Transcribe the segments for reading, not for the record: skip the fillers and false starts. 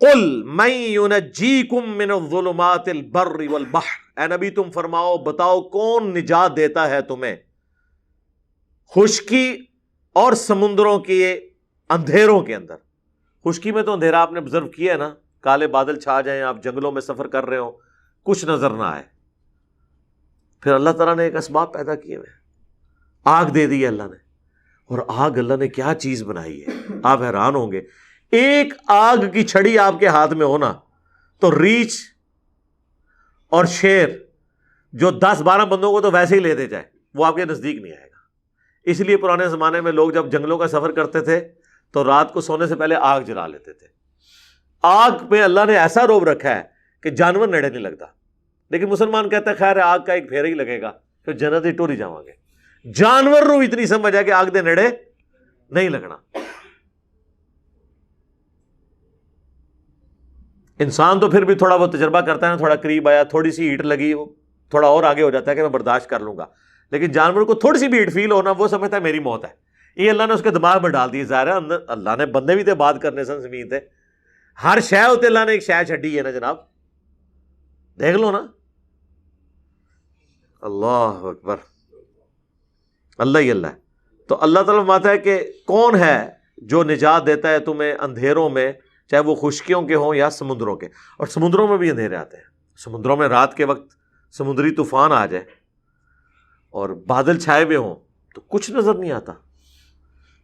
قل من ينجيكم من الظلمات البر والبحر، اے نبی تم فرماؤ بتاؤ کون نجات دیتا ہے تمہیں خشکی اور سمندروں کے اندھیروں کے اندر۔ خشکی میں تو اندھیرا آپ نے آبزرو کیا ہے نا، کالے بادل چھا جائیں، آپ جنگلوں میں سفر کر رہے ہو، کچھ نظر نہ آئے، پھر اللہ تعالیٰ نے ایک اسباب پیدا کیے ہوئے، آگ دے دی ہے اللہ نے، اور آگ اللہ نے کیا چیز بنائی ہے، آپ حیران ہوں گے۔ ایک آگ کی چھڑی آپ کے ہاتھ میں ہونا تو ریچھ اور شیر جو 10-12 بندوں کو تو ویسے ہی لے دے جائے، وہ آپ کے نزدیک نہیں آئے گا۔ اس لیے پرانے زمانے میں لوگ جب جنگلوں کا سفر کرتے تھے تو رات کو سونے سے پہلے آگ جلا لیتے تھے۔ آگ پہ اللہ نے ایسا روب رکھا ہے کہ جانور نیڑے نہیں لگتا، لیکن مسلمان کہتا ہے خیر آگ کا ایک پھیرا ہی لگے گا پھر جنت ہی ٹوری جاؤں گے۔ جانور نو اتنی سمجھ ہے کہ آگ دے نیڑے نہیں لگنا۔ انسان تو پھر بھی تھوڑا بہت تجربہ کرتا ہے نا، تھوڑا قریب آیا، تھوڑی سی ہیٹ لگی، تھوڑا اور آگے ہو جاتا ہے کہ میں برداشت کر لوں گا، لیکن جانور کو تھوڑی سی بھی ہیٹ فیل ہونا وہ سمجھتا ہے میری موت ہے۔ یہ اللہ نے اس کے دماغ میں ڈال دی۔ ظاہر ہے اللہ نے بندے بھی تھے بات کرنے سے زمین تھے، ہر شے ہوتے اللہ نے ایک شے چھڈی ہے نا جناب، دیکھ لو نا۔ اللہ اکبر، اللہ ہی اللہ ہے۔ تو اللہ تعالیٰ فرماتا ہے کہ کون ہے جو نجات دیتا ہے تمہیں اندھیروں میں، چاہے وہ خشکیوں کے ہوں یا سمندروں کے۔ اور سمندروں میں بھی اندھیرے آتے ہیں، سمندروں میں رات کے وقت سمندری طوفان آ جائے اور بادل چھائے ہوئے ہوں تو کچھ نظر نہیں آتا،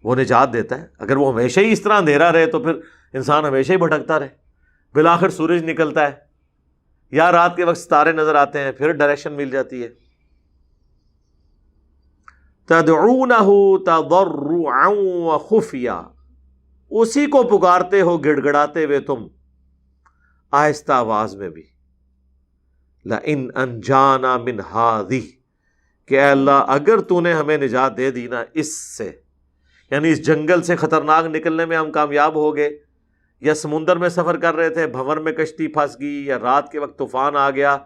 وہ نجات دیتا ہے۔ اگر وہ ہمیشہ ہی اس طرح اندھیرا رہے تو پھر انسان ہمیشہ ہی بھٹکتا رہے، بالآخر سورج نکلتا ہے یا رات کے وقت ستارے نظر آتے ہیں، پھر ڈائریکشن مل جاتی ہے۔ تدعونہ تضرعا وخفیا، اسی کو پکارتے ہو گڑ گڑاتے ہوئے تم، آہستہ آواز میں بھی۔ لئن انجانا من ہذہ، کہ اے اللہ اگر تو نے ہمیں نجات دے دی نا اس سے، یعنی اس جنگل سے خطرناک نکلنے میں ہم کامیاب ہو گئے، یا سمندر میں سفر کر رہے تھے بھنور میں کشتی پھنس گئی، یا رات کے وقت طوفان آ گیا،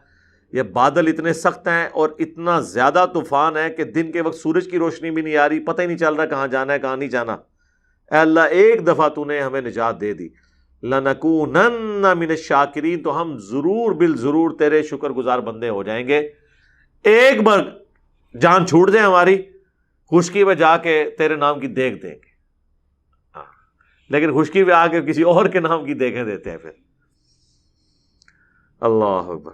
یا بادل اتنے سخت ہیں اور اتنا زیادہ طوفان ہے کہ دن کے وقت سورج کی روشنی بھی نہیں آ رہی، پتہ ہی نہیں چل رہا کہاں جانا ہے کہاں نہیں جانا، اے اللہ ایک دفعہ تو نے ہمیں نجات دے دی، لَنَكُونَنَّ مِنَ الشَّاكِرِينَ، تو ہم ضرور بالضرور تیرے شکر گزار بندے ہو جائیں گے۔ ایک بار جان چھوٹ جائے ہماری، خشکی میں جا کے تیرے نام کی دیکھ دیں گے، لیکن خشکی میں آ کے کسی اور کے نام کی دیکھیں دیتے ہیں پھر۔ اللہ اکبر۔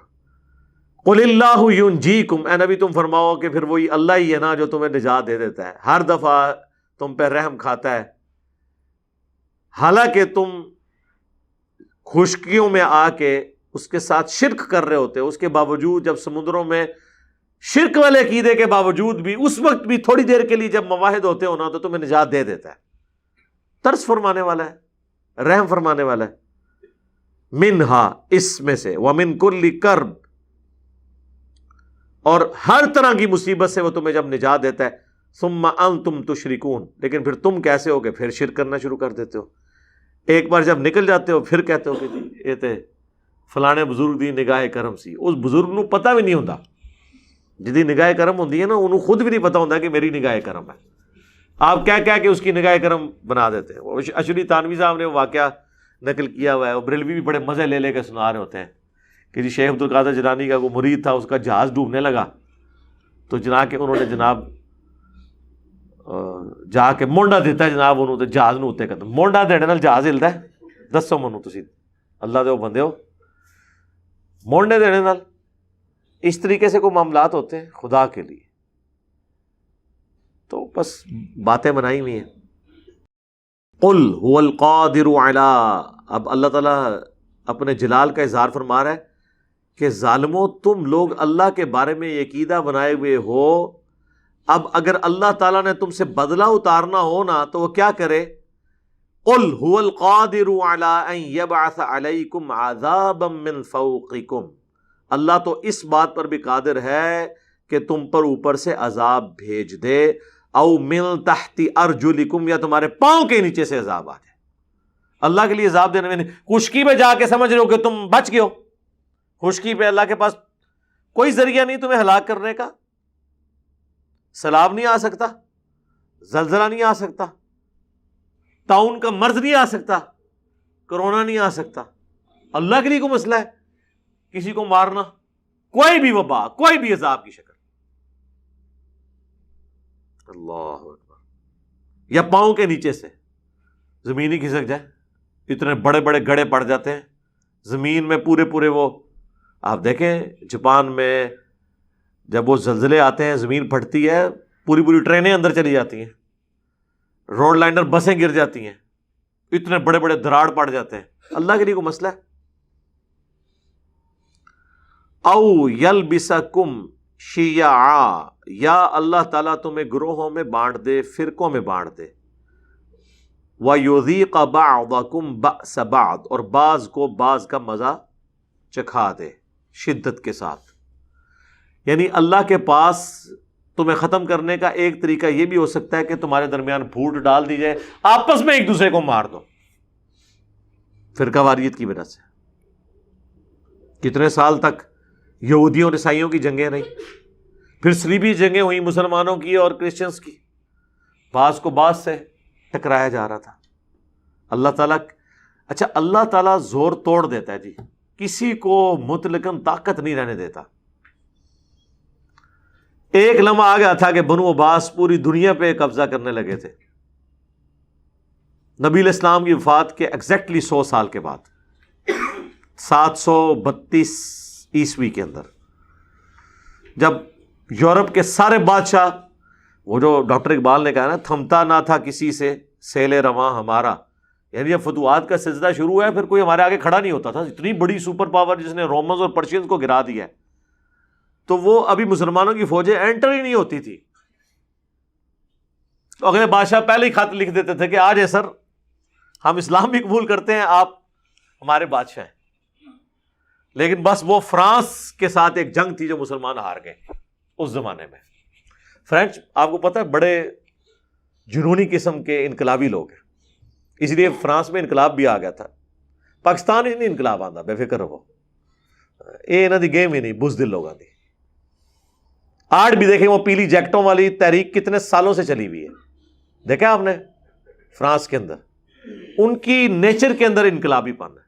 قل اللہ ینجیکم، اے نبی تم فرماؤ کہ پھر وہی اللہ ہی ہے نا جو تمہیں نجات دے دیتا ہے، ہر دفعہ تم پہ رحم کھاتا ہے، حالانکہ تم خشکیوں میں آ کے اس کے ساتھ شرک کر رہے ہوتے، اس کے باوجود جب سمندروں میں شرک والے عقیدے کے باوجود بھی اس وقت بھی تھوڑی دیر کے لیے جب مواحد ہوتے ہو نا تو تمہیں نجات دے دیتا ہے، ترس فرمانے والا ہے، رحم فرمانے والا ہے۔ منہا، اس میں سے، ومن کل کرب، اور ہر طرح کی مصیبت سے وہ تمہیں جب نجات دیتا ہے، ثم انتم تشرکون، لیکن پھر تم کیسے ہو کہ پھر شرک کرنا شروع کر دیتے ہو۔ ایک بار جب نکل جاتے ہو پھر کہتے ہو کہ جی یہ تے فلانے بزرگ دی نگاہ کرم سی، اس بزرگ نو پتہ بھی نہیں ہوتا، جدی نگاہ کرم ہوندی ہے نا انہوں خود بھی نہیں پتہ ہوتا کہ میری نگاہ کرم ہے، آپ کہہ کہ اس کی نگاہ کرم بنا دیتے ہیں۔ اشری تانوی صاحب نے وہ واقعہ نقل کیا ہوا ہے، وہ بریلوی بھی بڑے مزے لے کے سنا رہے ہوتے ہیں کہ جی شیخ عبدالقادر جیلانی کا وہ مرید تھا، اس کا جہاز ڈوبنے لگا تو جناب کہ انہوں نے جناب جا کے مونڈا دیتا ہے جناب انہوں تے جہاز نو اتنے قدم مونڈا دینے نال جہاز ہلدا ہے، دسو منو تسی اللہ دے بندے ہو، مونڈے دینے نال اس طریقے سے کوئی معاملات ہوتے ہیں خدا کے لیے، تو بس باتیں بنائی ہوئی ہیں۔ قل هو القادر علی، اب اللہ تعالیٰ اپنے جلال کا اظہار فرما رہا ہے کہ ظالموں تم لوگ اللہ کے بارے میں یہ عقیدہ بنائے ہوئے ہو، اب اگر اللہ تعالیٰ نے تم سے بدلہ اتارنا ہو نا تو وہ کیا کرے؟ قل هو القادر علی ان یبعث علیکم عذابا من فوقکم، اللہ تو اس بات پر بھی قادر ہے کہ تم پر اوپر سے عذاب بھیج دے، او من تحت ارجلکم، یا تمہارے پاؤں کے نیچے سے عذاب آ جائے۔ اللہ کے لیے عذاب دینے میں خشکی پہ جا کے سمجھ رہے ہو کہ تم بچ گئے ہو، خشکی پہ اللہ کے پاس کوئی ذریعہ نہیں تمہیں ہلاک کرنے کا، سیلاب نہیں آ سکتا، زلزلہ نہیں آ سکتا، طاعون کا مرض نہیں آ سکتا، کرونا نہیں آ سکتا، اللہ کے لیے کوئی مسئلہ ہے کسی کو مارنا؟ کوئی بھی وبا، کوئی بھی عذاب کی شکل، اللہ اکبر، یا پاؤں کے نیچے سے زمین ہی کھسک جائے، اتنے بڑے بڑے گڑھے پڑ جاتے ہیں زمین میں پورے وہ. آپ دیکھیں جاپان میں جب وہ زلزلے آتے ہیں زمین پھٹتی ہے، پوری ٹرینیں اندر چلی جاتی ہیں، روڈ لائنر بسیں گر جاتی ہیں، اتنے بڑے بڑے دراڑ پڑ جاتے ہیں. اللہ کے لیے کوئی مسئلہ ہے؟ او یلبسکم شیعا، یا اللہ تعالیٰ تمہیں گروہوں میں بانٹ دے، فرقوں میں بانٹ دے. وَيُذِيقَ بَعْضَكُمْ بَأْسَ بَعْضٍ، اور بعض کو بعض کا مزہ چکھا دے شدت کے ساتھ. یعنی اللہ کے پاس تمہیں ختم کرنے کا ایک طریقہ یہ بھی ہو سکتا ہے کہ تمہارے درمیان پھوٹ ڈال دی جائے، آپس میں ایک دوسرے کو مار دو فرقہ واریت کی وجہ سے. کتنے سال تک یہودیوں اور عیسائیوں کی جنگیں رہی، پھر صلیبی جنگیں ہوئی مسلمانوں کی اور کرسچنس کی، بعض کو بعض سے ٹکرایا جا رہا تھا. اللہ تعالیٰ، اچھا اللہ تعالیٰ زور توڑ دیتا ہے جی، کسی کو مطلقاً طاقت نہیں رہنے دیتا. ایک لمحہ آ گیا تھا کہ بنو عباس پوری دنیا پہ قبضہ کرنے لگے تھے. نبی علیہ السلام کی وفات کے ایگزیکٹلی 100 سال کے بعد 732 عیسوی کے اندر، جب یورپ کے سارے بادشاہ، وہ جو ڈاکٹر اقبال نے کہا نا، تھمتا نہ تھا کسی سے سیل رواں ہمارا، یعنی جب فتوحات کا سلسلہ شروع ہوا ہے پھر کوئی ہمارے آگے کھڑا نہیں ہوتا تھا. اتنی بڑی سپر پاور جس نے رومنز اور پرشینز کو گرا دیا ہے، تو وہ ابھی مسلمانوں کی فوجیں انٹر ہی نہیں ہوتی تھی. تو اگلے بادشاہ پہلے ہی خط لکھ دیتے تھے کہ آج ہے سر، ہم اسلام بھی قبول کرتے ہیں، آپ ہمارے بادشاہ ہیں. لیکن بس وہ فرانس کے ساتھ ایک جنگ تھی جو مسلمان ہار گئے اس زمانے میں. فرینچ آپ کو پتہ ہے بڑے جنونی قسم کے انقلابی لوگ ہیں، اس لیے فرانس میں انقلاب بھی آ گیا تھا. پاکستان ہی نہیں انقلاب آتا، بے فکر رہو، یہ انہوں دی گیم ہی نہیں، بزدل لوگوں دی. آج بھی دیکھیں وہ پیلی جیکٹوں والی تحریک کتنے سالوں سے چلی ہوئی ہے، دیکھا آپ نے فرانس کے اندر، ان کی نیچر کے اندر انقلابی پن ہے.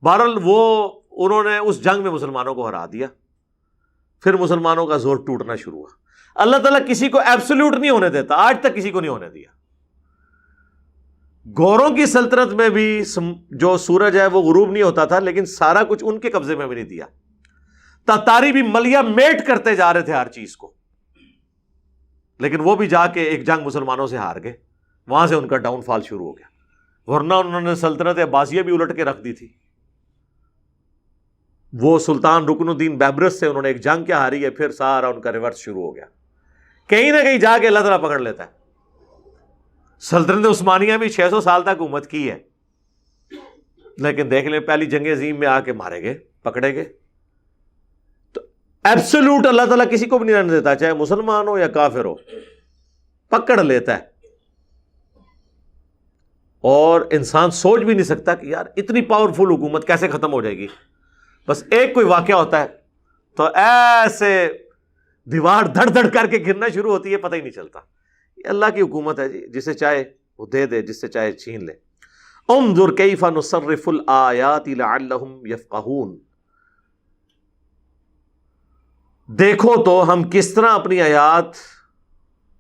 بہرحال وہ انہوں نے اس جنگ میں مسلمانوں کو ہرا دیا، پھر مسلمانوں کا زور ٹوٹنا شروع ہوا. اللہ تعالیٰ کسی کو ایبسولوٹ نہیں ہونے دیتا، آج تک کسی کو نہیں ہونے دیا. گوروں کی سلطنت میں بھی جو سورج ہے وہ غروب نہیں ہوتا تھا، لیکن سارا کچھ ان کے قبضے میں بھی نہیں دیا. تاتاری بھی ملیا میٹ کرتے جا رہے تھے ہر چیز کو، لیکن وہ بھی جا کے ایک جنگ مسلمانوں سے ہار گئے، وہاں سے ان کا ڈاؤن فال شروع ہو گیا. ورنہ انہوں نے سلطنت عباسیہ بھی الٹ کے رکھ دی تھی. وہ سلطان رکن الدین بیبرس سے انہوں نے ایک جنگ کیا ہاری ہے، پھر سارا ان کا ریورس شروع ہو گیا. کہیں نہ کہیں جا کے اللہ تعالیٰ پکڑ لیتا ہے. سلطنت عثمانیہ بھی 600 سال تک حکومت کی ہے، لیکن دیکھ لیں پہلی جنگ عظیم میں آ کے مارے گئے، پکڑے گئے. تو ایبسولوٹ اللہ تعالیٰ کسی کو بھی نہیں رہنے دیتا، چاہے مسلمان ہو یا کافر ہو، پکڑ لیتا ہے. اور انسان سوچ بھی نہیں سکتا کہ یار اتنی پاورفل حکومت کیسے ختم ہو جائے گی. بس ایک کوئی واقعہ ہوتا ہے تو ایسے دیوار دھڑ دھڑ کر کے گرنا شروع ہوتی ہے، پتہ ہی نہیں چلتا. یہ اللہ کی حکومت ہے جی، جسے چاہے وہ دے دے، جس سے چاہے چھین لے. انظر کیف نصرف الآیات لعلہم یفقہون، دیکھو تو ہم کس طرح اپنی آیات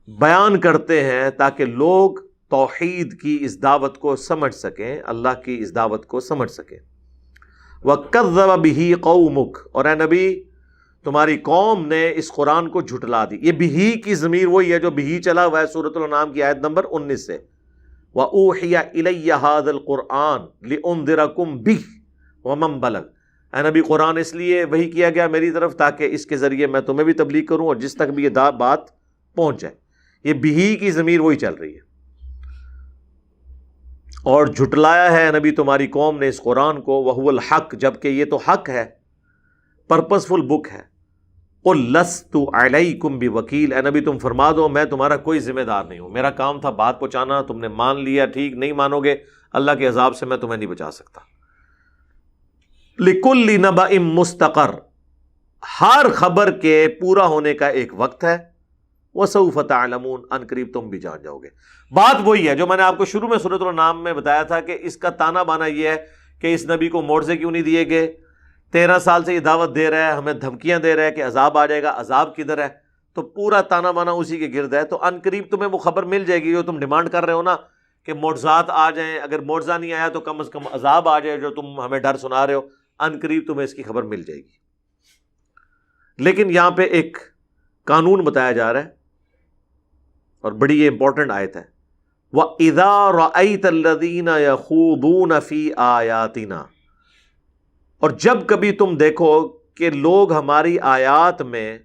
بیان کرتے ہیں تاکہ لوگ توحید کی اس دعوت کو سمجھ سکیں، اللہ کی اس دعوت کو سمجھ سکیں. وَكَذَّبَ بِهِ قَوْمُكَ، اور اے نبی تمہاری قوم نے اس قرآن کو جھٹلا دی. یہ بِهِ کی ضمیر وہی ہے جو بِهِ چلا ہوا ہے سورۃ الانعام کی آیت نمبر 19 سے. وَأُوحِيَ إِلَيَّ هَذَا الْقُرْآنُ لِأُنذِرَكُم بِهِ وَمَن بَلَغَ، اے نبی قرآن اس لیے وحی کیا گیا میری طرف تاکہ اس کے ذریعے میں تمہیں بھی تبلیغ کروں اور جس تک بھی یہ بات پہنچ جائے. یہ بِهِ کی ضمیر وہی چل رہی ہے. اور جھٹلایا ہے نبی تمہاری قوم نے اس قرآن کو، وَهُوَ الْحَقُّ، جبکہ یہ تو حق ہے، پرپسفل بک ہے. قُلْ لَسْتُ عَلَيْكُمْ بِوَكِيلٍ، اے نبی تم فرما دو میں تمہارا کوئی ذمہ دار نہیں ہوں، میرا کام تھا بات پہنچانا، تم نے مان لیا ٹھیک، نہیں مانو گے اللہ کے عذاب سے میں تمہیں نہیں بچا سکتا. لِكُلِّ نَبَإٍ مُسْتَقَرٌّ، ہر خبر کے پورا ہونے کا ایک وقت ہے. وَسَوْفَ تَعْلَمُونَ، ان قریب تم بھی جان جاؤ گے. بات وہی ہے جو میں نے آپ کو شروع میں سورۃ الانعام میں بتایا تھا کہ اس کا تانا بانا یہ ہے کہ اس نبی کو معجزے کیوں نہیں دیے گئے، 13 سال سے یہ دعوت دے رہا ہے، ہمیں دھمکیاں دے رہا ہے کہ عذاب آ جائے گا، عذاب کدھر ہے؟ تو پورا تانا بانا اسی کے گرد ہے. تو ان قریب تمہیں وہ خبر مل جائے گی جو تم ڈیمانڈ کر رہے ہو نا کہ معجزات آ جائیں. اگر معجزہ نہیں آیا تو کم از کم عذاب آ جائے جو تم ہمیں ڈر سنا رہے ہو، ان قریب تمہیں اس کی خبر مل جائے گی. لیکن یہاں پہ ایک قانون بتایا جا رہا ہے اور بڑی یہ امپورٹنٹ آیت ہے. وَإِذَا رَأَيْتَ الَّذِينَ يَخُوضُونَ فِي آيَاتِنَا، اور جب کبھی تم دیکھو کہ لوگ ہماری آیات میں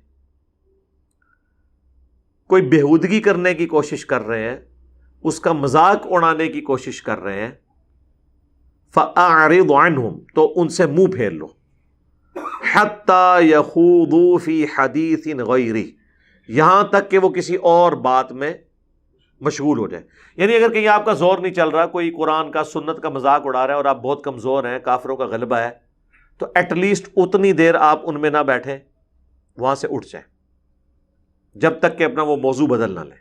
کوئی بےہودگی کرنے کی کوشش کر رہے ہیں، اس کا مذاق اڑانے کی کوشش کر رہے ہیں، فَأَعْرِضْ عَنْهُمْ، تو ان سے منہ پھیر لو، حَتَّى يَخُوضُوا فِي حَدِيثٍ غَيْرِهِ، یہاں تک کہ وہ کسی اور بات میں مشغول ہو جائے. یعنی اگر کہیں آپ کا زور نہیں چل رہا، کوئی قرآن کا سنت کا مذاق اڑا رہا ہے اور آپ بہت کمزور ہیں، کافروں کا غلبہ ہے، تو ایٹ لیسٹ اتنی دیر آپ ان میں نہ بیٹھیں، وہاں سے اٹھ جائیں جب تک کہ اپنا وہ موضوع بدل نہ لیں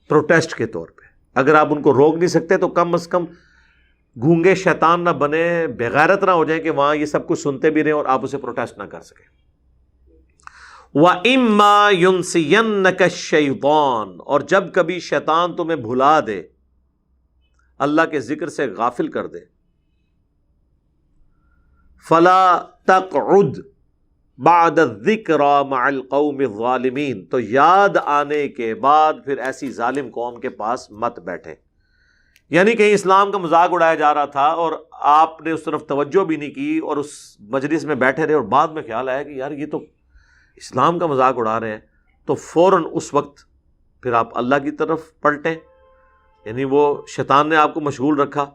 پروٹیسٹ کے طور پہ. اگر آپ ان کو روک نہیں سکتے تو کم از کم گونگے شیطان نہ بنے، بےغیرت نہ ہو جائیں کہ وہاں یہ سب کچھ سنتے بھی رہیں اور آپ اسے پروٹیسٹ نہ کر سکیں. وَإِمَّا يُنْسِيَنَّكَ الشَّيْطَانُ، اور جب کبھی شیطان تمہیں بھلا دے، اللہ کے ذکر سے غافل کر دے، فَلَا تَقْعُدْ بَعْدَ الذِّكْرَى مَعَ الْقَوْمِ الظَّالِمِينَ، تو یاد آنے کے بعد پھر ایسی ظالم قوم کے پاس مت بیٹھے. یعنی کہیں اسلام کا مذاق اڑایا جا رہا تھا اور آپ نے اس طرف توجہ بھی نہیں کی اور اس مجلس میں بیٹھے رہے اور بعد میں خیال آیا کہ یار یہ تو اسلام کا مذاق اڑا رہے ہیں، تو فوراً اس وقت پھر آپ اللہ کی طرف پلٹیں. یعنی وہ شیطان نے آپ کو مشغول رکھا،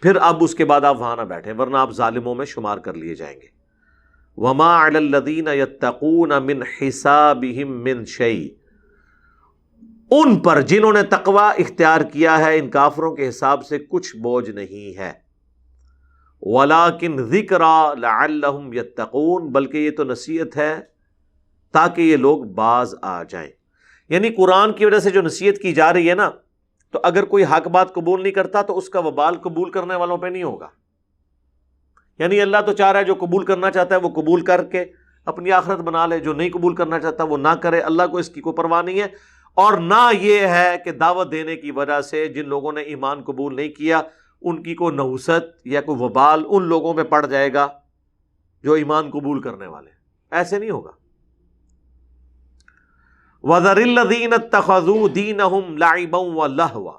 پھر اب اس کے بعد آپ وہاں نہ بیٹھیں ورنہ آپ ظالموں میں شمار کر لیے جائیں گے. وَمَا عَلَى الَّذِينَ يَتَّقُونَ مِنْ حِسَابِهِمْ مِنْ شَيْءٍ، ان پر جنہوں نے تقوی اختیار کیا ہے ان کافروں کے حساب سے کچھ بوجھ نہیں ہے. وَلَكِنْ ذِكْرَى لَعَلَّهُمْ يَتَّقُونَ، بلکہ یہ تو نصیحت ہے تاکہ یہ لوگ باز آ جائیں. یعنی قرآن کی وجہ سے جو نصیحت کی جا رہی ہے نا، تو اگر کوئی حق بات قبول نہیں کرتا تو اس کا وبال قبول کرنے والوں پہ نہیں ہوگا. یعنی اللہ تو چاہ رہا ہے جو قبول کرنا چاہتا ہے وہ قبول کر کے اپنی آخرت بنا لے، جو نہیں قبول کرنا چاہتا وہ نہ کرے. اللہ کو اس کی کوئی پرواہ نہیں ہے. اور نہ یہ ہے کہ دعوت دینے کی وجہ سے جن لوگوں نے ایمان قبول نہیں کیا ان کی کوئی نحوست یا کوئی وبال ان لوگوں پہ پڑ جائے گا جو ایمان قبول کرنے والے. ایسے نہیں ہوگا. وَذَرِ الَّذِينَ اتَّخَذُوا دِينَهُمْ لَعِبًا وَلَهْوًا،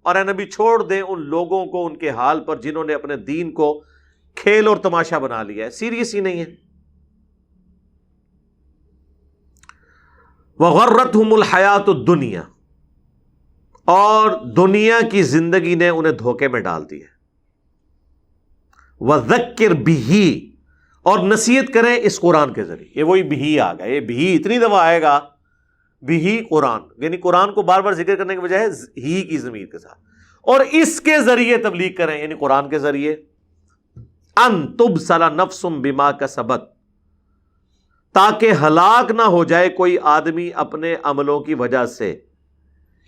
اور اے نبی چھوڑ دیں ان لوگوں کو ان کے حال پر جنہوں نے اپنے دین کو کھیل اور تماشا بنا لیا ہے، سیریس ہی نہیں ہے. وَغَرَّتْهُمُ الْحَيَاةُ الدُّنْيَا، اور دنیا کی زندگی نے انہیں دھوکے میں ڈال دیا. وَذَكِّرْ بِهِ، اور نصیحت کریں اس قرآن کے ذریعے. یہ وہی بِهِ آ گیا، یہ بِهِ اتنی دفعہ آئے گا، بِهِ قرآن، یعنی قرآن کو بار بار ذکر کرنے کے بجائے ہی کی ضمیر کے ساتھ. اور اس کے ذریعے تبلیغ کریں، یعنی قرآن کے ذریعے. ان تبصر نفس بما کسبت، تاکہ ہلاک نہ ہو جائے کوئی آدمی اپنے عملوں کی وجہ سے.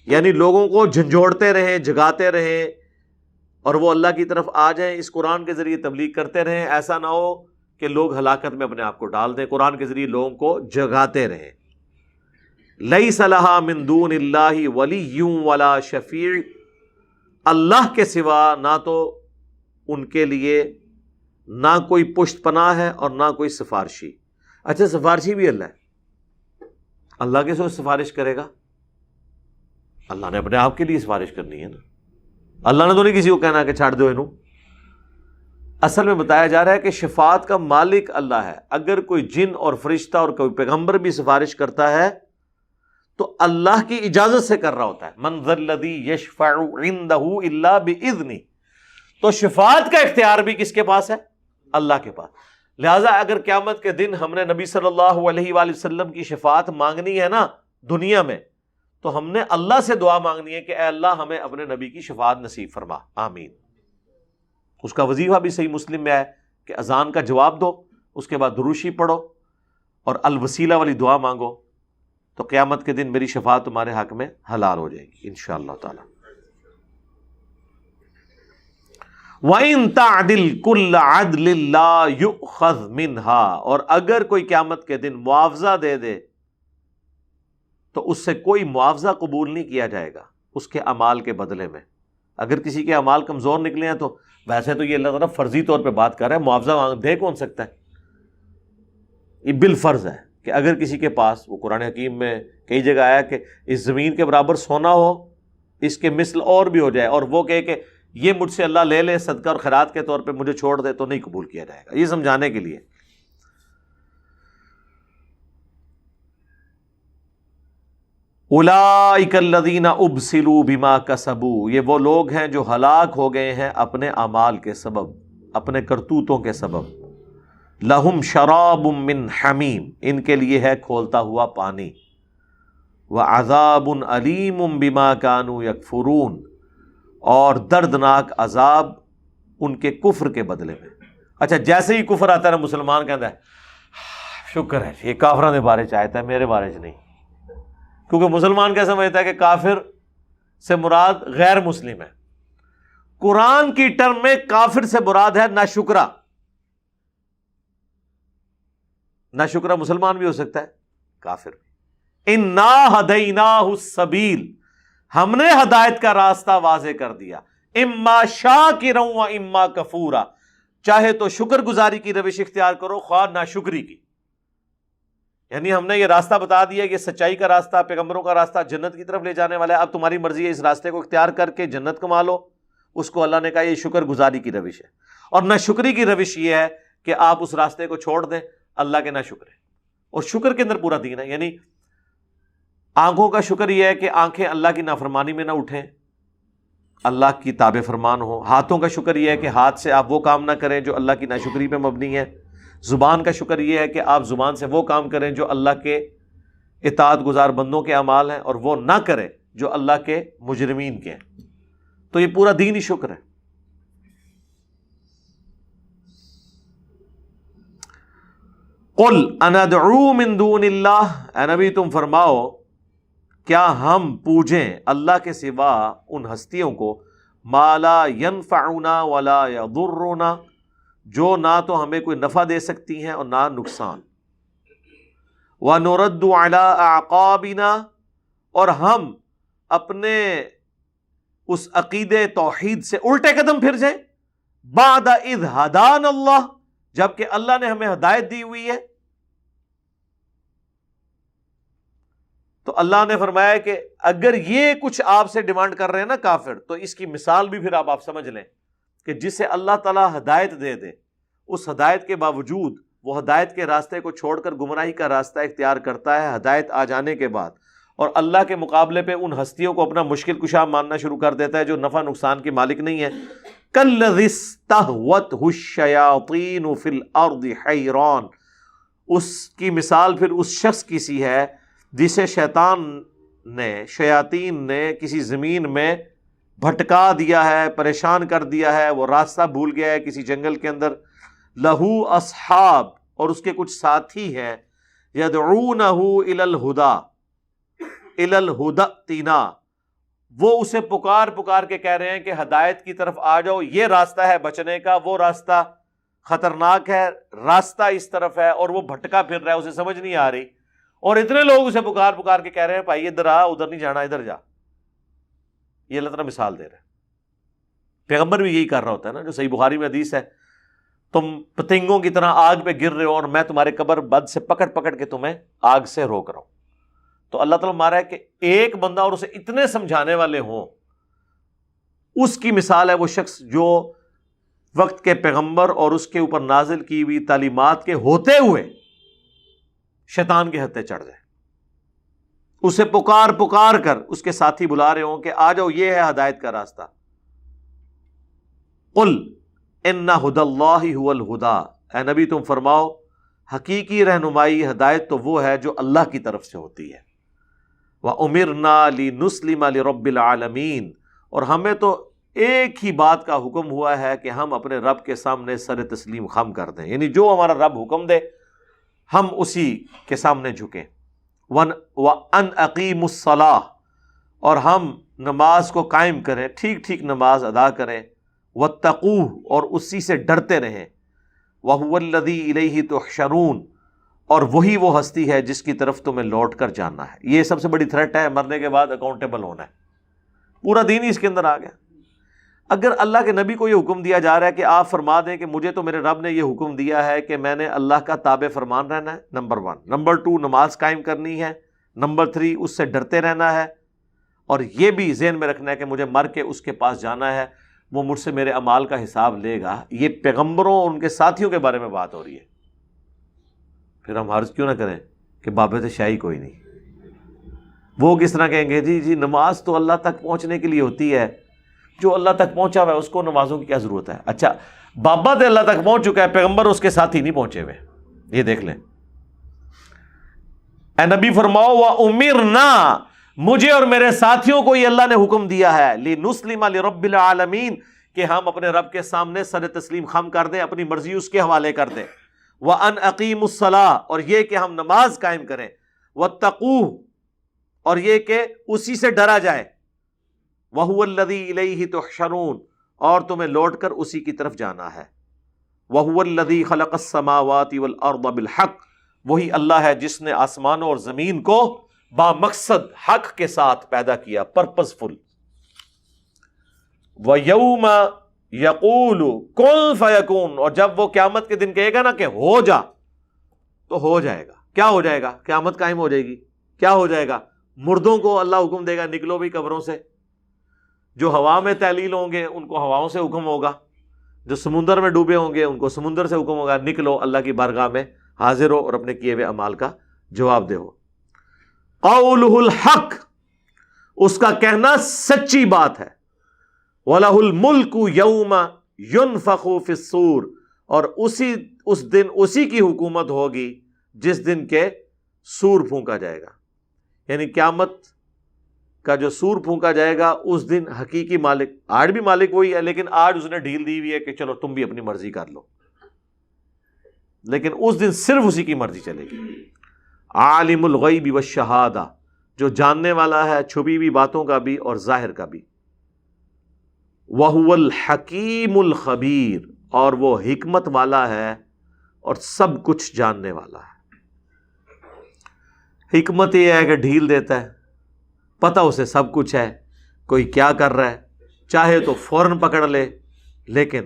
یعنی لوگوں کو جھنجھوڑتے رہیں، جگاتے رہیں اور وہ اللہ کی طرف آ جائیں، اس قرآن کے ذریعے تبلیغ کرتے رہیں. ایسا نہ ہو کہ لوگ ہلاکت میں اپنے آپ کو ڈال دیں. قرآن کے ذریعے لوگوں کو جگاتے رہیں. لیس لہا من دون اللہ ولی ولا شفیع، اللہ کے سوا نہ تو ان کے لیے نہ کوئی پشت پناہ ہے اور نہ کوئی سفارشی. اچھا سفارشی بھی اللہ ہے، اللہ کے سو سفارش کرے گا؟ اللہ نے اپنے آپ کے لیے سفارش کرنی ہے نا. اللہ نے تو نہیں کسی کو کہنا کہ چھاڑ دو انہوں. اصل میں بتایا جا رہا ہے کہ شفاعت کا مالک اللہ ہے. اگر کوئی جن اور فرشتہ اور کوئی پیغمبر بھی سفارش کرتا ہے تو اللہ کی اجازت سے کر رہا ہوتا ہے. من ذا الذی یشفع عندہ الا باذنہ، تو شفاعت کا اختیار بھی کس کے پاس ہے؟ اللہ کے پاس. لہٰذا اگر قیامت کے دن ہم نے نبی صلی اللہ علیہ وآلہ وسلم کی شفاعت مانگنی ہے نا دنیا میں، تو ہم نے اللہ سے دعا مانگنی ہے کہ اے اللہ ہمیں اپنے نبی کی شفاعت نصیب فرما، آمین. اس کا وظیفہ بھی صحیح مسلم میں ہے کہ اذان کا جواب دو، اس کے بعد دروشی پڑھو اور الوسیلہ والی دعا مانگو، تو قیامت کے دن میری شفاعت تمہارے حق میں حلال ہو جائے گی انشاءاللہ تعالی. وَإِن تَعْدِلْ كُلَّ عَدْلٍ لَا يُؤْخَذْ مِنْهَا، اور اگر کوئی قیامت کے دن معاوضہ دے دے تو اس سے کوئی معاوضہ قبول نہیں کیا جائے گا اس کے اعمال کے بدلے میں۔ اگر کسی کے اعمال کمزور نکلے ہیں تو ویسے تو یہ اللہ تعالیٰ فرضی طور پہ بات کر رہا ہے، معاوضہ دے کون سکتا ہے؟ یہ بالفرض ہے کہ اگر کسی کے پاس، وہ قرآن حکیم میں کئی جگہ آیا کہ اس زمین کے برابر سونا ہو، اس کے مثل اور بھی ہو جائے، اور وہ کہے کہ یہ مجھ سے اللہ لے لے صدقہ اور خیرات کے طور پہ مجھے چھوڑ دے، تو نہیں قبول کیا جائے گا، یہ سمجھانے کے لیے۔ اولئک الذین ابسلوا بما کسبوا، یہ وہ لوگ ہیں جو ہلاک ہو گئے ہیں اپنے اعمال کے سبب، اپنے کرتوتوں کے سبب۔ لہم شراب من حمیم، ان کے لیے ہے کھولتا ہوا پانی۔ وعذاب علیم بما کانوا یکفرون، اور دردناک عذاب ان کے کفر کے بدلے میں۔ اچھا، جیسے ہی کفر آتا ہے نا، مسلمان کہتا ہے شکر ہے یہ کافراں دے بارے چ آتا ہے، میرے بارے چ نہیں، کیونکہ مسلمان کیا سمجھتا ہے کہ کافر سے مراد غیر مسلم ہے۔ قرآن کی ٹرم میں کافر سے مراد ہے ناشکرا۔ ناشکرا مسلمان بھی ہو سکتا ہے، کافر بھی۔ انا ہدیناہ السبیل، ہم نے ہدایت کا راستہ واضح کر دیا۔ اما شاکرا و اما کفورا، چاہے تو شکر گزاری کی روش اختیار کرو، خواہ ناشکری کی۔ یعنی ہم نے یہ راستہ بتا دیا، یہ سچائی کا راستہ، پیغمبروں کا راستہ، جنت کی طرف لے جانے والا ہے، اب تمہاری مرضی ہے اس راستے کو اختیار کر کے جنت کما لو۔ اس کو اللہ نے کہا یہ شکر گزاری کی روش ہے۔ اور ناشکری کی روش یہ ہے کہ آپ اس راستے کو چھوڑ دیں، اللہ کے ناشکر ہیں۔ اور شکر کے اندر پورا دین ہے، یعنی آنکھوں کا شکر یہ ہے کہ آنکھیں اللہ کی نافرمانی میں نہ اٹھیں، اللہ کی تابع فرمان ہو۔ ہاتھوں کا شکر یہ ہے کہ ہاتھ سے آپ وہ کام نہ کریں جو اللہ کی ناشکری پہ مبنی ہے۔ زبان کا شکر یہ ہے کہ آپ زبان سے وہ کام کریں جو اللہ کے اطاعت گزار بندوں کے اعمال ہیں، اور وہ نہ کریں جو اللہ کے مجرمین کے ہیں۔ تو یہ پورا دین ہی شکر ہے۔ قل اندعو من دون اللہ، اے نبی تم فرماؤ کیا ہم پوجیں اللہ کے سوا ان ہستیوں کو، ما لا ينفعنا ولا يضرنا، جو نہ تو ہمیں کوئی نفع دے سکتی ہیں اور نہ نقصان۔ وَنُرَدُّ عَلَىٰ أَعْقَابِنَا، اور ہم اپنے اس عقید توحید سے الٹے قدم پھر جائیں، بعد اذ ہدانا اللہ، جبکہ اللہ نے ہمیں ہدایت دی ہوئی ہے۔ تو اللہ نے فرمایا کہ اگر یہ کچھ آپ سے ڈیمانڈ کر رہے ہیں نا کافر، تو اس کی مثال بھی پھر آپ سمجھ لیں کہ جسے اللہ تعالیٰ ہدایت دے دے، اس ہدایت کے باوجود وہ ہدایت کے راستے کو چھوڑ کر گمراہی کا راستہ اختیار کرتا ہے ہدایت آ جانے کے بعد، اور اللہ کے مقابلے پہ ان ہستیوں کو اپنا مشکل کشا ماننا شروع کر دیتا ہے جو نفع نقصان کی مالک نہیں ہے۔ کالذی استہوتہ الشیاطین فی الارض حیران، اس کی مثال پھر اس شخص کی سی ہے جسے شیاطین نے کسی زمین میں بھٹکا دیا ہے، پریشان کر دیا ہے، وہ راستہ بھول گیا ہے کسی جنگل کے اندر۔ لہو اصحاب، اور اس کے کچھ ساتھی ہیں، یدعونہ الی الہدی، الی الہدی ائتنا، وہ اسے پکار پکار کے کہہ رہے ہیں کہ ہدایت کی طرف آ جاؤ، یہ راستہ ہے بچنے کا، وہ راستہ خطرناک ہے، راستہ اس طرف ہے، اور وہ بھٹکا پھر رہا ہے، اسے سمجھ نہیں آ رہی، اور اتنے لوگ اسے پکار پکار کے کہہ رہے ہیں بھائی ادھر آ، ادھر نہیں جانا، ادھر جا۔ یہ اللہ تعالیٰ مثال دے رہے ہیں۔ پیغمبر بھی یہی کر رہا ہوتا ہے نا، جو صحیح بخاری میں حدیث ہے، تم پتنگوں کی طرح آگ پہ گر رہے ہو اور میں تمہارے قبر بد سے پکڑ پکڑ کے تمہیں آگ سے روک رہا ہوں۔ تو اللہ تعالیٰ مارا ہے کہ ایک بندہ اور اسے اتنے سمجھانے والے ہوں، اس کی مثال ہے وہ شخص جو وقت کے پیغمبر اور اس کے اوپر نازل کی ہوئی تعلیمات کے ہوتے ہوئے شیطان کے ہتھے چڑھ جائے، اسے پکار پکار کر اس کے ساتھی بلا رہے ہوں کہ آ جاؤ، یہ ہے ہدایت کا راستہ۔ قل ان ہدی اللہ هو الہدی، اے نبی تم فرماؤ حقیقی رہنمائی ہدایت تو وہ ہے جو اللہ کی طرف سے ہوتی ہے۔ وَأُمِرْنَا لِنُسْلِمَ لِرَبِّ الْعَالَمِينَ، اور ہمیں تو ایک ہی بات کا حکم ہوا ہے کہ ہم اپنے رب کے سامنے سر تسلیم خم کر دیں، یعنی جو ہمارا رب حکم دے ہم اسی کے سامنے جھکیں۔ وَأَنْ أَقِيمُوا الصَّلَاةَ، اور ہم نماز کو قائم کریں، ٹھیک ٹھیک نماز ادا کریں۔ واتقوہ اور اسی سے ڈرتے رہیں، وہو الذی الیہ تحشرون اور وہی وہ ہستی ہے جس کی طرف تمہیں لوٹ کر جانا ہے۔ یہ سب سے بڑی تھریٹ ہے، مرنے کے بعد اکاؤنٹیبل ہونا ہے، پورا دین ہی اس کے اندر آ گیا۔ اگر اللہ کے نبی کو یہ حکم دیا جا رہا ہے کہ آپ فرما دیں کہ مجھے تو میرے رب نے یہ حکم دیا ہے کہ میں نے اللہ کا تابع فرمان رہنا ہے، نمبر 1، نمبر 2 نماز قائم کرنی ہے، نمبر 3 اس سے ڈرتے رہنا ہے، اور یہ بھی ذہن میں رکھنا ہے کہ مجھے مر کے اس کے پاس جانا ہے، وہ مجھ سے میرے اعمال کا حساب لے گا۔ یہ پیغمبروں اور ان کے ساتھیوں کے بارے میں بات ہو رہی ہے۔ پھر ہم عرض کیوں نہ کریں کہ بابت شاہی کوئی نہیں۔ وہ کس طرح کہیں گے جی نماز تو اللہ تک پہنچنے کے لیے ہوتی ہے، جو اللہ تک پہنچا ہوا ہے اس کو نمازوں کی کیا ضرورت ہے؟ اچھا بابا تو اللہ تک پہنچ چکا ہے، پیغمبر اس کے ساتھ ہی نہیں پہنچے ہوئے، یہ دیکھ لیں۔ اے نبی فرماؤ وَأُمِرْنَا، مجھے اور میرے ساتھیوں کو یہ اللہ نے حکم دیا ہے، لِنُسْلِمَ لِرَبِّ الْعَالَمِينَ، کہ ہم اپنے رب کے سامنے سر تسلیم خم کر دیں، اپنی مرضی اس کے حوالے کر دیں۔ وَأَنْ أَقِيمُوا الصَّلَاةَ، اور یہ کہ ہم نماز قائم کریں، وَاتَّقُوهُ، اور یہ کہ اسی سے ڈرا جائے، وَهُوَ الَّذِي إِلَيْهِ تُحْشَرُونَ، اور تمہیں لوٹ کر اسی کی طرف جانا ہے۔ وَهُوَ الَّذِي خَلَقَ السَّمَاوَاتِ وَالْأَرْضَ بِالْحَقِّ، وہی اللہ ہے جس نے آسمانوں اور زمین کو بامقصد حق کے ساتھ پیدا کیا، پرپز فل۔ وَيَوْمَ يَقُولُ كُن فَيَكُونُ، اور جب وہ قیامت کے دن کہے گا نا کہ ہو جا تو ہو جائے گا۔ کیا ہو جائے گا؟ قیامت قائم ہو جائے گی۔ کیا ہو جائے گا؟ مردوں کو اللہ حکم دے گا نکلو بھی قبروں سے، جو ہوا میں تعلیل ہوں گے ان کو ہواؤں سے حکم ہوگا، جو سمندر میں ڈوبے ہوں گے ان کو سمندر سے حکم ہوگا نکلو اللہ کی بارگاہ میں حاضر ہو اور اپنے کیے ہوئے اعمال کا جواب دے۔ قولہ الحق، اس کا کہنا سچی بات ہے۔ وَلَهُ الْمُلْكُ يَوْمَ يُنفَخُ فِي الصُّورِ، اور اس دن اسی کی حکومت ہوگی جس دن کے سور پھونکا جائے گا، یعنی قیامت کا جو سور پھونکا جائے گا اس دن حقیقی مالک، آج بھی مالک وہی ہے لیکن آج اس نے ڈھیل دی ہوئی ہے کہ چلو تم بھی اپنی مرضی کر لو، لیکن اس دن صرف اسی کی مرضی چلے گی۔ عالم الغیب والشہادہ، جو جاننے والا ہے چھپی ہوئی باتوں کا بھی اور ظاہر کا بھی۔ وَهُوَ الْحَكِيمُ الْخَبِيرُ، اور وہ حکمت والا ہے اور سب کچھ جاننے والا ہے۔ حکمت یہ ہے کہ ڈھیل دیتا ہے، پتہ اسے سب کچھ ہے، کوئی کیا کر رہا ہے چاہے تو فوراً پکڑ لے، لیکن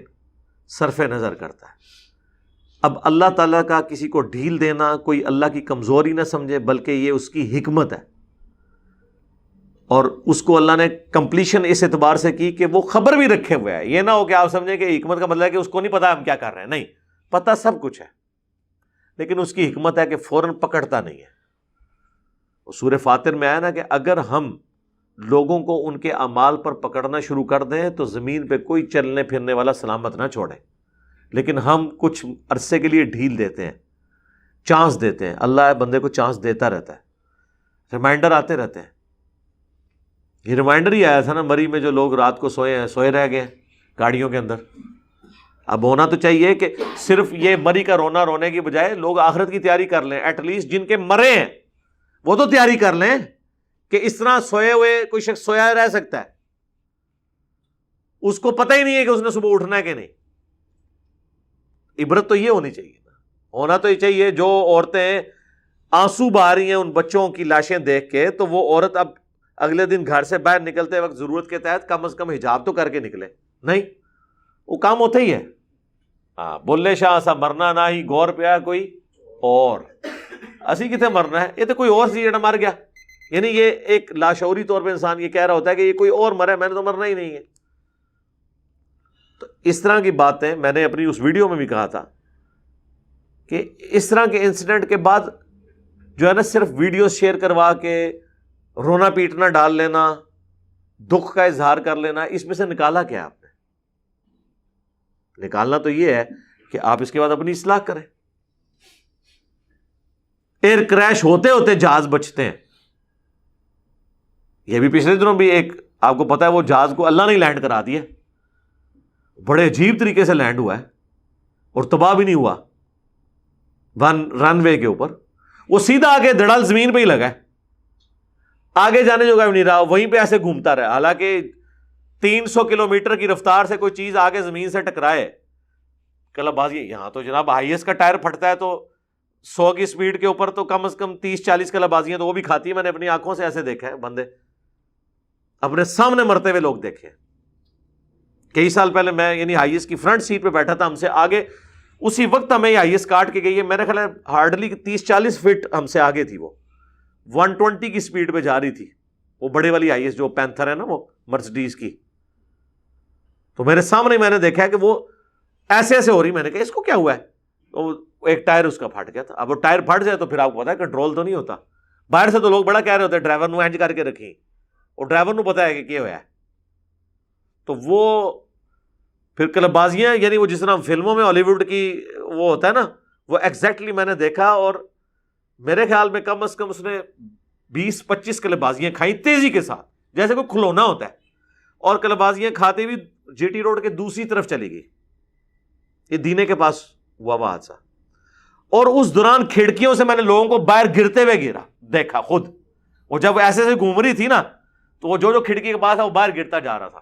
صرف نظر کرتا ہے۔ اب اللہ تعالیٰ کا کسی کو ڈھیل دینا کوئی اللہ کی کمزوری نہ سمجھے، بلکہ یہ اس کی حکمت ہے، اور اس کو اللہ نے کمپلیشن اس اعتبار سے کی کہ وہ خبر بھی رکھے ہوئے ہے۔ یہ نہ ہو کہ آپ سمجھیں کہ حکمت کا مطلب ہے کہ اس کو نہیں پتا ہم کیا کر رہے ہیں، نہیں، پتہ سب کچھ ہے، لیکن اس کی حکمت ہے کہ فوراً پکڑتا نہیں ہے۔ سورہ فاطر میں آیا نا کہ اگر ہم لوگوں کو ان کے اعمال پر پکڑنا شروع کر دیں تو زمین پہ کوئی چلنے پھرنے والا سلامت نہ چھوڑے، لیکن ہم کچھ عرصے کے لیے ڈھیل دیتے ہیں، چانس دیتے ہیں۔ اللہ بندے کو چانس دیتا رہتا ہے، ریمائنڈر آتے رہتے ہیں۔ یہ ریمائنڈر ہی آیا تھا نا مری میں، جو لوگ رات کو سوئے رہ گئے گاڑیوں کے اندر۔ اب ہونا تو چاہیے کہ صرف یہ مری کا رونا رونے کی بجائے لوگ آخرت کی تیاری کر لیں، ایٹ لیسٹ جن کے مرے ہیں وہ تو تیاری کر لیں کہ اس طرح سوئے ہوئے کوئی شخص سویا رہ سکتا ہے، اس کو پتہ ہی نہیں ہے کہ اس نے صبح اٹھنا ہے کہ نہیں۔ عبرت تو یہ ہونی چاہیے نا، ہونا تو یہ چاہیے جو عورتیں آنسو بہا رہی ہیں ان بچوں کی لاشیں دیکھ کے، تو وہ عورت اب اگلے دن گھر سے باہر نکلتے وقت ضرورت کے تحت کم از کم حجاب تو کر کے نکلے، نہیں وہ کام ہوتا ہی ہے۔ بولے شاہ سا مرنا نہ ہی گور پیا کوئی اور، اسی کتنے مرنا ہے، یہ تو کوئی اور سی جڑا مر گیا، یعنی یہ ایک لاشعوری طور پہ انسان یہ کہہ رہا ہوتا ہے کہ یہ کوئی اور مرا ہے، میں نے تو مرنا ہی نہیں ہے۔ تو اس طرح کی باتیں میں نے اپنی اس ویڈیو میں بھی کہا تھا کہ اس طرح کے انسیڈنٹ کے بعد جو ہے نا صرف ویڈیو شیئر کروا کے رونا پیٹنا ڈال لینا، دکھ کا اظہار کر لینا، اس میں سے نکالا کیا آپ نے؟ نکالنا تو یہ ہے کہ آپ اس کے بعد اپنی اصلاح کریں۔ ایئر کریش ہوتے ہوتے جہاز بچتے ہیں، یہ بھی پچھلے دنوں بھی ایک آپ کو پتا ہے وہ جہاز کو اللہ نے لینڈ کرا دیا، بڑے عجیب طریقے سے لینڈ ہوا ہے اور تباہ بھی نہیں ہوا رن وے کے اوپر، وہ سیدھا آگے دڑل زمین پہ ہی لگا ہے، آگے جانے جو بھی نہیں رہا، وہیں پہ ایسے گھومتا رہا، حالانکہ 300 کلومیٹر کی رفتار سے کوئی چیز آگے زمین سے ٹکرائے، کلا بازی یہاں تو جناب ہائیس کا ٹائر پھٹتا ہے تو 100 کی سپیڈ کے اوپر تو کم از کم 30-40 کلا بازیاں تو وہ بھی کھاتی ہے. میں نے اپنی آنکھوں سے ایسے دیکھا ہے بندے اپنے سامنے مرتے ہوئے لوگ دیکھے. کئی سال پہلے میں یعنی ہائیس کی فرنٹ سیٹ پہ بیٹھا تھا، ہم سے آگے اسی وقت ہمیں ہائیس کاٹ کے گئی ہے، میرے خیال ہے ہارڈلی 30-40 فٹ ہم سے آگے تھی. وہ 120 کی سپیڈ پہ جا رہی تھی، وہ بڑے والی ہائیس جو پینتھر ہے نا وہ مرسڈیز کی. تو میرے سامنے میں نے دیکھا ہے کہ وہ ایسے ایسے ہو رہی. میں نے کہا اس کو کیا ہوا ہے؟ تو ایک ٹائر اس کا پھٹ گیا تھا. اب وہ ٹائر پھٹ جائے تو پھر آپ کو پتا ہے کنٹرول تو نہیں ہوتا. باہر سے تو لوگ بڑا کہہ رہے ہوتے ہیں ڈرائیور نو اینج کر کے رکھی، اور ڈرائیور نو پتا ہے کہ کیا ہوا ہے. تو وہ پھر کلب بازیاں یعنی وہ جس طرح فلموں میں ہالی ووڈ کی وہ ہوتا ہے نا، وہ ایگزیکٹلی میں نے دیکھا. اور میرے خیال میں کم از کم اس نے 20-25 کلب بازیاں کھائیں تیزی کے ساتھ، جیسے کوئی کھلونا ہوتا ہے. اور کلب بازیاں کھاتے ہوئی جی ٹی روڈ کے دوسری طرف چلی گئی. یہ دینے کے پاس ہوا وہ حادثہ. اور اس دوران کھڑکیوں سے میں نے لوگوں کو باہر گرتے ہوئے گرا دیکھا خود. وہ جب ایسے سے گھوم رہی تھی نا تو وہ جو کھڑکی کے پاس ہے وہ باہر گرتا جا رہا تھا.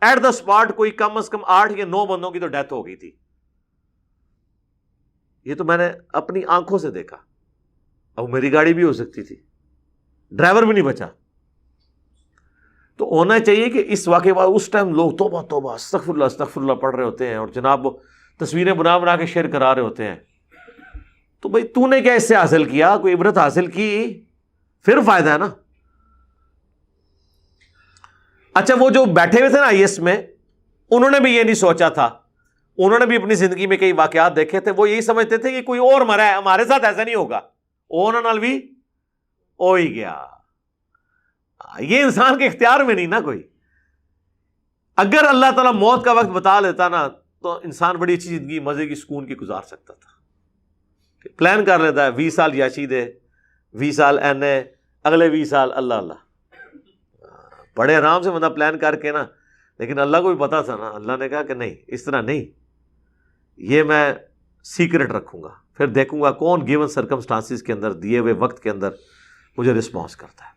ایٹ دا اسپاٹ کوئی کم از کم 8 یا 9 بندوں کی تو ڈیتھ ہو گئی تھی. یہ تو میں نے اپنی آنکھوں سے دیکھا. اب میری گاڑی بھی ہو سکتی تھی، ڈرائیور بھی نہیں بچا. تو ہونا چاہیے کہ اس واقعے بعد اس ٹائم لوگ توبہ توبہ استغفر اللہ استغفر اللہ پڑھ رہے ہوتے ہیں، اور جناب وہ تصویریں بنا بنا کے شیئر کرا رہے ہوتے ہیں. تو بھائی تو نے کیا اس سے حاصل کیا؟ کوئی عبرت حاصل کی پھر فائدہ ہے نا. اچھا وہ جو بیٹھے ہوئے تھے نا آئی ایس میں، انہوں نے بھی یہ نہیں سوچا تھا. انہوں نے بھی اپنی زندگی میں کئی واقعات دیکھے تھے. وہ یہی سمجھتے تھے کہ کوئی اور مرا ہے، ہمارے ساتھ ایسا نہیں ہوگا. اونا نال بھی ہو ہی گیا. یہ انسان کے اختیار میں نہیں نا کوئی. اگر اللہ تعالیٰ موت کا وقت بتا لیتا نا تو انسان بڑی اچھی زندگی مزے کی سکون کی گزار سکتا تھا. پلان کر لیتا ہے 20 سال یاشی دے، 20 سال این اے، اگلے 20 سال اللہ اللہ. بڑے آرام سے بندہ پلان کر کے نا. لیکن اللہ کو بھی پتا تھا نا. اللہ نے کہا کہ نہیں، اس طرح نہیں، یہ میں سیکرٹ رکھوں گا، پھر دیکھوں گا کون گیون سرکمسٹانسز کے اندر دیے ہوئے وقت کے اندر مجھے رسپانس کرتا ہے.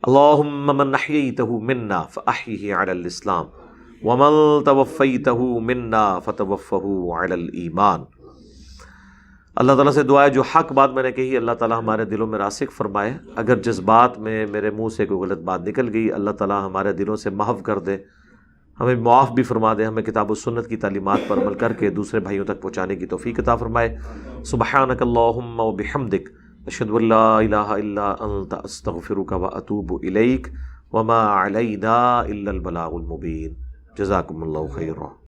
اللہم من احییتہ منا فاحیہ علی الاسلام ومن توفیتہ منا فتوفہ علی الایمان. اللہ تعالیٰ سے دعا ہے جو حق بات میں نے کہی اللہ تعالیٰ ہمارے دلوں میں راسخ فرمائے. اگر جس بات میں میرے منہ سے کوئی غلط بات نکل گئی اللہ تعالیٰ ہمارے دلوں سے محو کر دے، ہمیں معاف بھی فرما دے، ہمیں کتاب و سنت کی تعلیمات پر عمل کر کے دوسرے بھائیوں تک پہنچانے کی توفیق عطا فرمائے. سبحانک اللہم و بحمدک اشہد ان لا الہ الا انت استغفرک و اتوب الیک وما علینا الا البلاغ المبین. جزاکم اللہ خیرا.